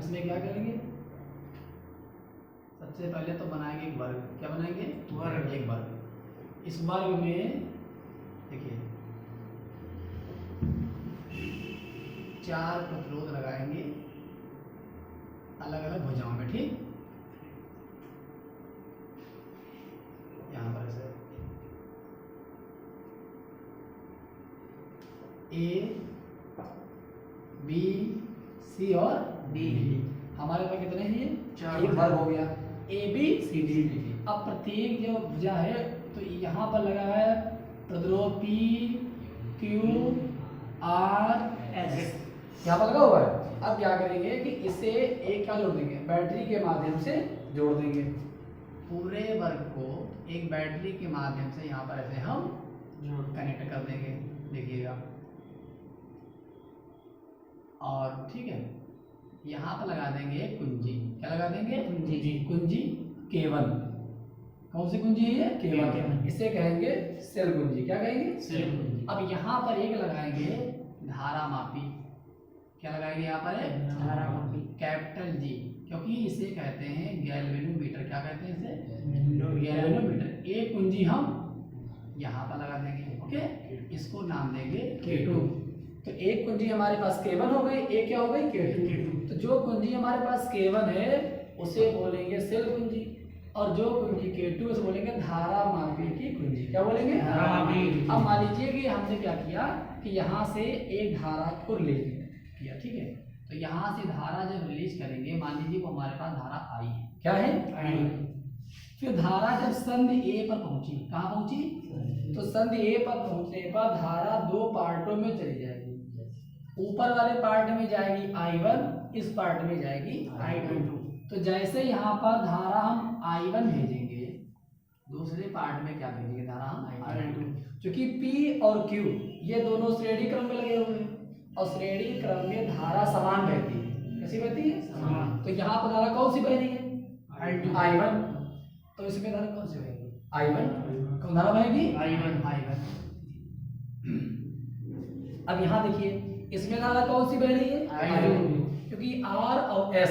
इसमें क्या करेंगे, सबसे पहले तो बनाएंगे एक वर्ग। क्या बनाएंगे? वर्ग, एक वर्ग। इस वर्ग में देखिए 4 प्रतिरोध लगाएंगे अलग अलग भुजाओं में, ठीक। यहाँ पर ऐसे ए बी सी और डी। हमारे पास कितने हैं? 4 वर्ग हो गया, ए बी सी डी। अब प्रत्येक जो भुजा है तो यहाँ पर लगा है प्रतिरोध पी क्यू आर एस, यहाँ पर लगा हुआ है। अब क्या करेंगे कि इसे एक क्या जोड़ देंगे, बैटरी के माध्यम से जोड़ देंगे। पूरे वर्ग को एक बैटरी के माध्यम से यहाँ पर ऐसे हम कनेक्ट कर देंगे, देखिएगा। और ठीक है, यहाँ पर लगा देंगे कुंजी। क्या लगा देंगे? कुंजी। कुंजी K1। कौन सी कुंजी है ये? K1। इसे कहेंगे सेल कुंजी। क्या कहेंगे? सेल कुंजी। अब यहाँ पर एक लगाएंगे धारा मापी। क्या लगाएंगे यहाँ पर? धारा मापी, कैपिटल G, क्योंकि इसे कहते हैं गैल्वेनोमीटर। क्या कहते हैं इसे? गैल्वेनोमीटर। एक कुंजी हम यहाँ पर लगा देंगे, ओके। इसको नाम देंगे K2। तो एक कुंजी हमारे पास K1 हो गई, एक क्या हो गई? K2। तो जो कुंजी हमारे पास K1 है उसे बोलेंगे सेल कुंजी, और जो कुंजी K2 उसे बोलेंगे धारा मापी की कुंजी। क्या बोलेंगे? धारा मापी। अब मान लीजिए कि हमने क्या किया कि यहाँ से एक धारा को रिलीज किया, ठीक है। तो यहाँ से धारा जब रिलीज करेंगे, मान लीजिए वो हमारे पास धारा आई है। क्या है? आई। फिर धारा जब संधि ए पर पहुंची, कहाँ पहुंची? तो संधि ए पर पहुंचने पर धारा 2 पार्टों में चली जाएगी। ऊपर वाले पार्ट में जाएगी I1, इस पार्ट में जाएगी I2। तो जैसे यहाँ पर धारा हम I1 भेजेंगे, दूसरे पार्ट में क्या भेजेंगे? धारा हम I2। क्योंकि P और Q ये दोनों श्रेणी क्रम में लगे हुए हैं, और श्रेणी क्रम में धारा समान बहती है। कैसी बहती है? समान। तो यहाँ पर धारा कौन सी बह रही है? I1। तो इसमें धारा कौन सी बहेगी? I1। कौन धारा बहेगी? I1। अब यहाँ देखिए इसमें धारा कौन सी बह रही है? I2। क्योंकि R और S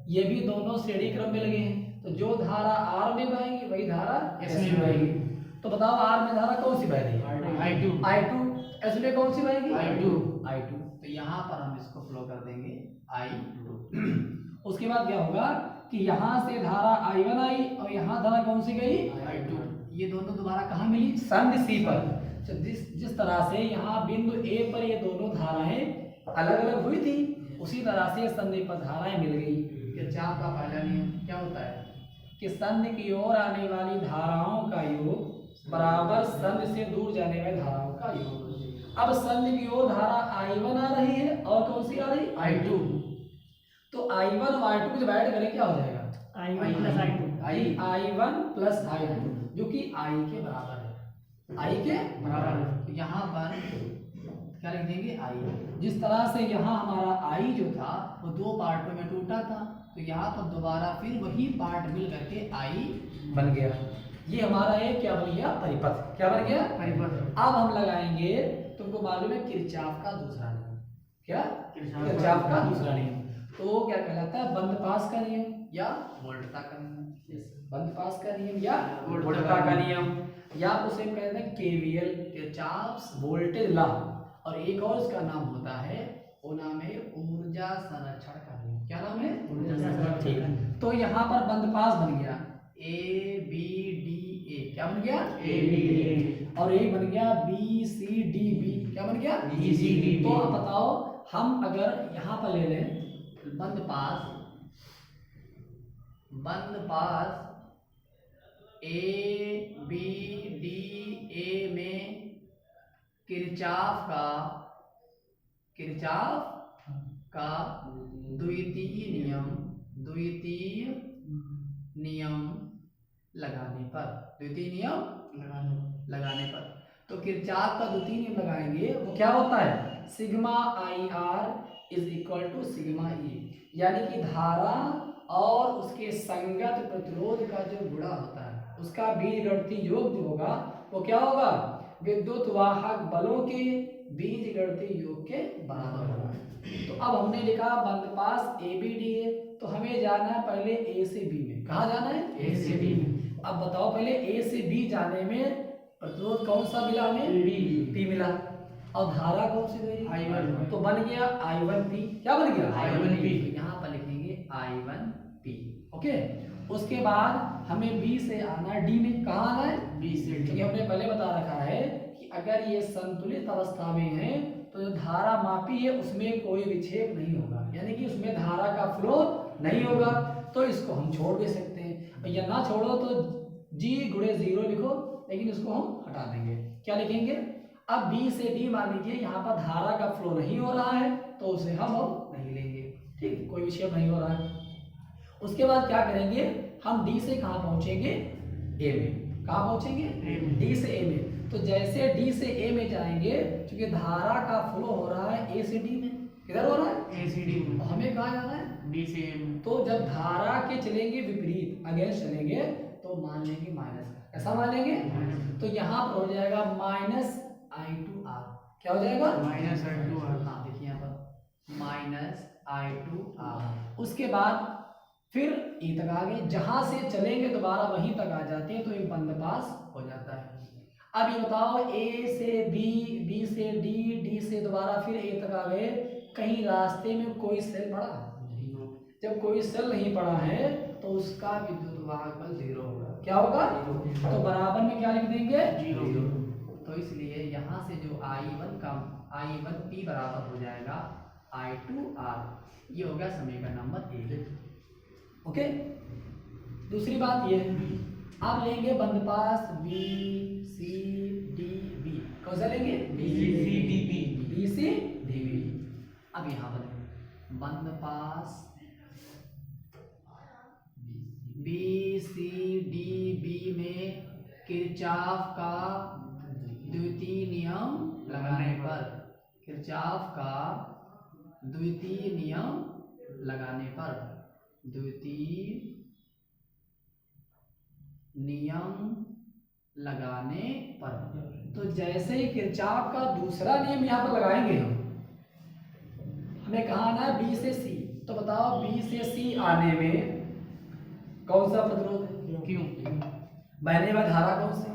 ये भी दोनों श्रेणी क्रम में लगे हैं, तो जो धारा R में बहेगी वही धारा S में बहेगी। तो बताओ R में धारा कौन सी बह रही है? I2। S में कौन सी बहेगी? I2। तो यहाँ पर हम इसको फ्लो कर देंगे I2। उसके बाद क्या होगा कि यहाँ से धारा I1 आई और यहाँ धारा कौन सी गई? I2। ये दोनों दोबारा कहाँ मिली? संधि C पर। तो जिस तरह से यहाँ बिंदु A पर ये दोनों धाराएं अलग अलग हुई थी, उसी तरह से संधि पर धाराएं मिल गई। किरचॉफ का पहला नियम क्या होता है कि संधि की ओर आने वाली धाराओं का योग बराबर संधि से दूर जाने वाली धाराओं का योग। अब संधि की ओर धारा I1 आ रही है और कौन सी आ रही? I2। तो I1 और I2 को डिवाइड करें क्या हो जाएगा? I1 plus I2। I1 plus I2 जो कि I के बराबर है। I के बराबर है। तो यहाँ पर क्या लिख देंगे? I। जिस तरह से यहाँ हमारा I जो था वो 2 पार्टों में टूटा था, तो यहाँ पर दोबारा फिर वही पार्ट मिल करके I बन गया। ये हमारा एक क्या बन गया? परिपथ। क्या बन गया? परिपथ। अब हम लगाएंगे, तुमको मालूम है किरचॉफ का दूसरा नियम। क्या? किरचॉफ का दूसरा नियम। तो क्या कहलाता है? बंद पास का नियम या वोल्टता का नियम। बंद पास का नियम या वोल्टता का नियम, या उसे कहते हैं KVL, किरचॉफ्स वोल्टेज लॉ। और एक और इसका नाम होता है, वो नाम है ऊर्जा संरक्षण का नियम। क्या नाम है? ऊर्जा संरक्षण। ठीक। तो यहाँ पर बंद पास बन गया ABDA। क्या बन गया? ABDA। और एक बन गया BCDB। क्या बन गया? BCDB। तो अब बताओ, हम अगर यहाँ पर ले लें बंद पास ABDA में किरचॉफ का द्वितीय नियम लगाने पर तो किरचॉफ का द्वितीय नियम लगाएंगे, वो क्या होता है? Sigma IR is equal to sigma E, यानी कि धारा और उसके संगत प्रतिरोध का जो गुणा होता है उसका बीजगणितीय योग जो होगा वो क्या होगा? विद्युत वाहक बलों के बीजगणितीय योग के बराबर होगा। तो अब हमने लिखा बंद पास ए बी डी है, तो हमें जाना है पहले ए से बी में। कहाँ जाना है? ए से बी में। अब बताओ पहले ए से बी जाने में प्रतिरोध कौन सा मिला हमें? पी मिला। और धारा कौन सी गई? I1। तो बन गया I1P। क्या बन गया? I1P। यहाँ पर लिखेंगे I1P। ओके, उसके बाद हमें बी से आना है डी में। कहाँ आना है? बी से डी। क्योंकि हमने पहले बता रखा है कि अगर ये संतुलित अवस्था में है तो जो धारा मापी है उसमें कोई विक्षेप नहीं होगा, यानी कि उसमें धारा का फ्लो नहीं होगा। तो इसको हम छोड़ भी सकते हैं, या ना छोड़ो तो G गुणे 0 लिखो, लेकिन इसको हम हटा देंगे। क्या लिखेंगे? अब B से D मान लीजिए यहाँ पर धारा का फ्लो नहीं हो रहा है, तो उसे हम अब नहीं लेंगे। ठीक, कोई विक्षेप नहीं हो रहा है। उसके बाद क्या करेंगे? हम D से कहाँ पहुंचेंगे? A में। कहाँ पहुंचेंगे? D से A में। तो जैसे D से A में जाएंगे, क्योंकि धारा का फ्लो हो रहा है A से D में। किधर हो रहा है? ए से डी में। हमें कहाँ जाना है? डी से ए में। तो जब धारा के चलेंगे विपरीत, अगेंस्ट चलेंगे, तो मान लेंगे माइनस का। ऐसा मान लेंगे, तो यहाँ पर हो जाएगा माइनस I2R। क्या हो जाएगा? Minus I2R। हाँ, देखिए यहाँ पर माइनस I2R। उसके बाद फिर E तक आ गए, जहां से चलेंगे दोबारा वहीं तक आ जाते हैं, तो एक बंद पास हो जाता है। अब ये बताओ, A से B, B से D, D से दोबारा फिर A तक आ गए, कहीं रास्ते में कोई सेल पड़ा? जब कोई सेल नहीं पड़ा है तो उसका विद्युत वाहक बल 0 होगा। क्या होगा? तो बराबर में क्या लिख देंगे? 0। तो इसलिए यहाँ से जो I1P बराबर हो जाएगा I2R। ये हो गया समीकरण नंबर 1। ओके, दूसरी बात ये है, आप लेंगे बंद पास B C D B। कौन सा लेंगे? B C D B। B C D B। अब यहाँ पर बंद पास B C D B में किरचॉफ का द्वितीय नियम लगाने पर, किरचॉफ का द्वितीय नियम लगाने पर, द्वितीय नियम लगाने पर, तो जैसे ही किरचॉफ का दूसरा नियम यहाँ पर लगाएंगे हमें कहाँ आना है? B से C। तो बताओ B से C आने में कौन सा प्रतिरोध है? क्यों? बहने वाली धारा कौन सी?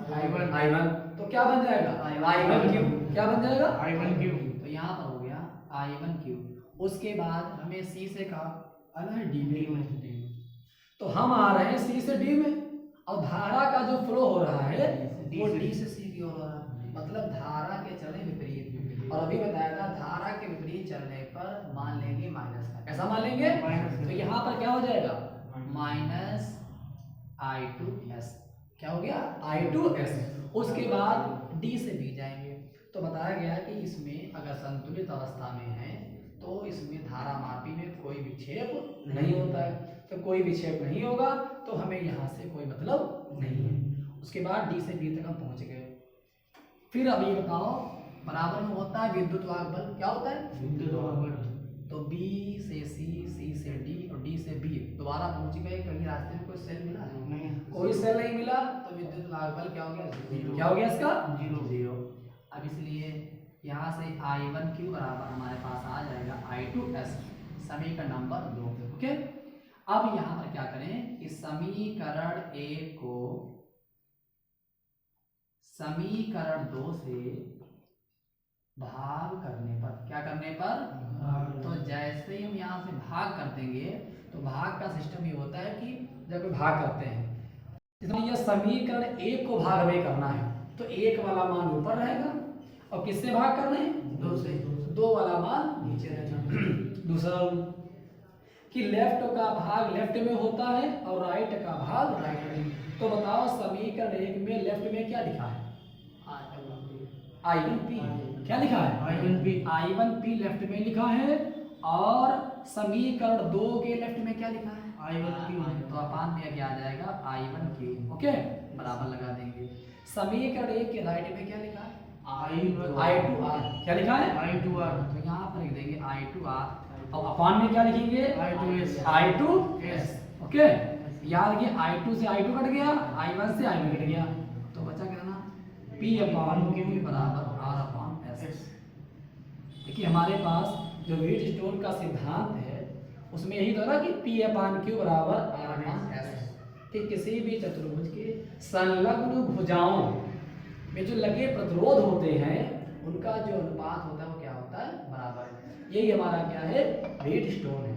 I1। तो क्या बन जाएगा? I1Q। क्या बन जाएगा? I1Q। तो यहाँ पर हो गया I1Q। उसके बाद हमें C से कहा आना है D में। तो हम आ रहे हैं C से D में, और धारा का जो फ्लो हो रहा है वो D से C की हो रहा है, मतलब धारा के चलने विपरीत। और अभी बताया था धारा के विपरीत चलने पर मान लेंगे माइनस का। कैसा मान लेंगे? तो यहाँ पर क्या हो जाएगा? Minus I2S। क्या हो गया? I2S। उसके बाद D से B जाएंगे, तो बताया गया कि इसमें अगर संतुलित अवस्था में है तो इसमें धारा मापी में कोई विक्षेप नहीं होता है। तो कोई विक्षेप नहीं होगा तो हमें यहाँ से कोई मतलब नहीं है। उसके बाद D से B तक हम पहुँच गए। फिर अब ये बताओ, बराबर में होता है विद्युत वाहक बल। क्या होता है? विद्युत वाहक बल। तो B से C, C से D और D से B दोबारा पहुंच गए। कहीं रास्ते में कोई सेल मिला है? नहीं। कोई सेल नहीं मिला, तो विद्युत वाहक बल क्या हो गया? 0। क्या हो गया इसका? 0। अब इसलिए यहाँ से I1Q बराबर हमारे पास आ जाएगा I2S, समीकरण नंबर 2। ओके, अब यहाँ पर क्या करें कि समीकरण 1 को समीकरण 2 से भाग करने पर, क्या करने पर? तो जैसे ही हम यहाँ से भाग कर देंगे, तो भाग का सिस्टम ये होता है कि जब भाग करते हैं, इसलिए यह समीकरण 1 को भाग में करना है, तो 1 वाला मान ऊपर रहेगा, और किससे भाग कर रहे हैं? 2 से। 2 वाला मान नीचे रहेगा। दूसरा कि लेफ्ट का भाग लेफ्ट में होता है और राइट का भाग राइट में। तो बताओ समीकरण 1 में लेफ्ट में क्या लिखा है? I1P। क्या लिखा है? I1P। I1P लेफ्ट में लिखा है, और समीकरण 2 के लेफ्ट में क्या लिखा है? I1Q। तो अपान में क्या आ जाएगा? I1Q। ओके, बराबर लगा देंगे। समीकरण 1 के राइट में क्या लिखा है? I2R। क्या लिखा है? I2R। तो यहाँ पर लिख देंगे I2R, और अपान में क्या लिखेंगे? I2S। I2S। ओके, याद रखिए I2 से I2 कट गया, I1 से I1 कट गया, तो बचा क्या ना? P/Q बराबर R/S। देखिए हमारे पास जो व्हीटस्टोन का सिद्धांत है उसमें यही तो ना कि P/Q बराबर R/S, कि किसी भी चतुर्भुज के संलग्न भुजाओं में जो लगे प्रतिरोध होते हैं उनका जो अनुपात होता है वो क्या होता है, बराबर है। यही हमारा क्या है, व्हीटस्टोन है।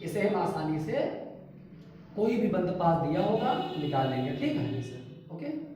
इसे हम आसानी से कोई भी बंद पास दिया होगा निकाल लेंगे, ठीक है। ओके।